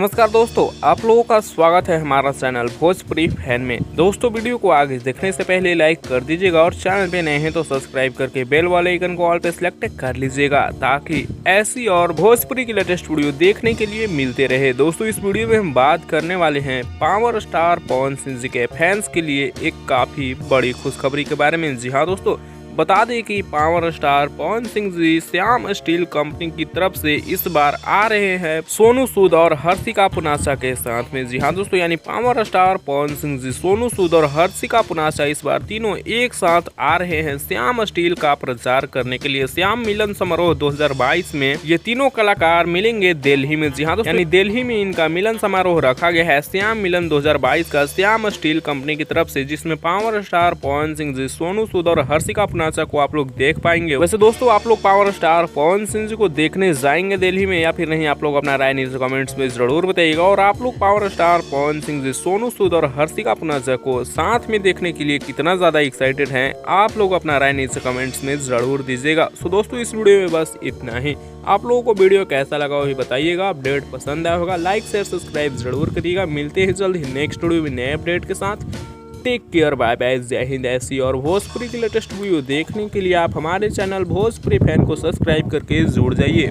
नमस्कार दोस्तों, आप लोगों का स्वागत है हमारा चैनल भोजपुरी फैन में। दोस्तों, वीडियो को आगे देखने से पहले लाइक कर दीजिएगा और चैनल पे नए हैं तो सब्सक्राइब करके बेल वाले आइकन को ऑल पे सिलेक्ट कर लीजिएगा ताकि ऐसी और भोजपुरी की लेटेस्ट वीडियो देखने के लिए मिलते रहे। दोस्तों, इस वीडियो में हम बात करने वाले हैं पावर स्टार पवन सिंह जी के फैंस के लिए एक काफी बड़ी खुशखबरी के बारे में। जी हाँ दोस्तों, बता दें कि power star Pawan Singh ji Shyam steel company की तरफ से इस बार आ रहे हैं सोनू सूद और हर्षिका पुनाचा के साथ में। जी हाँ दोस्तों, यानी पावर स्टार पवन सिंह जी, सोनू सूद और हर्षिका पुनाचा इस बार तीनों एक साथ आ रहे हैं श्याम स्टील का प्रचार करने के लिए। श्याम मिलन समारोह 2022 में ये तीनों कलाकार मिलेंगे दिल्ली में। जी हाँ दोस्तों, यानी दिल्ली में इनका मिलन समारोह रखा गया है श्याम मिलन 2022 का श्याम स्टील कंपनी की तरफ से, जिसमें पावर स्टार पवन सिंह जी, सोनू सूद और हर्षिका को आप लोग देख पाएंगे। वैसे दोस्तों, आप लोग पावर स्टार पवन सिंह जी को देखने जाएंगे दिल्ली में या फिर नहीं, आप लोग अपना राय नीचे कमेंट्स में जरूर बताइएगा। और आप लोग पावर स्टार पवन सिंह जी, सोनू सूद और हर्षिका पुनाचा को साथ में देखने के लिए कितना ज्यादा एक्साइटेड हैं, आप लोग अपना राय नीचे कमेंट्स में जरूर दीजिएगा। सो दोस्तों, इस वीडियो में बस इतना ही। आप लोगों को वीडियो कैसा लगा वही बताइएगा। अपडेट पसंद आया होगा लाइक शेयर सब्सक्राइब जरूर करिएगा। मिलते हैं जल्द ही नेक्स्ट वीडियो में नए अपडेट के साथ। टेक केयर, बाय बाय, जय हिंद। ऐसी और भोजपुरी की लेटेस्ट वीडियो देखने के लिए आप हमारे चैनल भोजपुरी फैन को सब्सक्राइब करके जुड़ जाइए।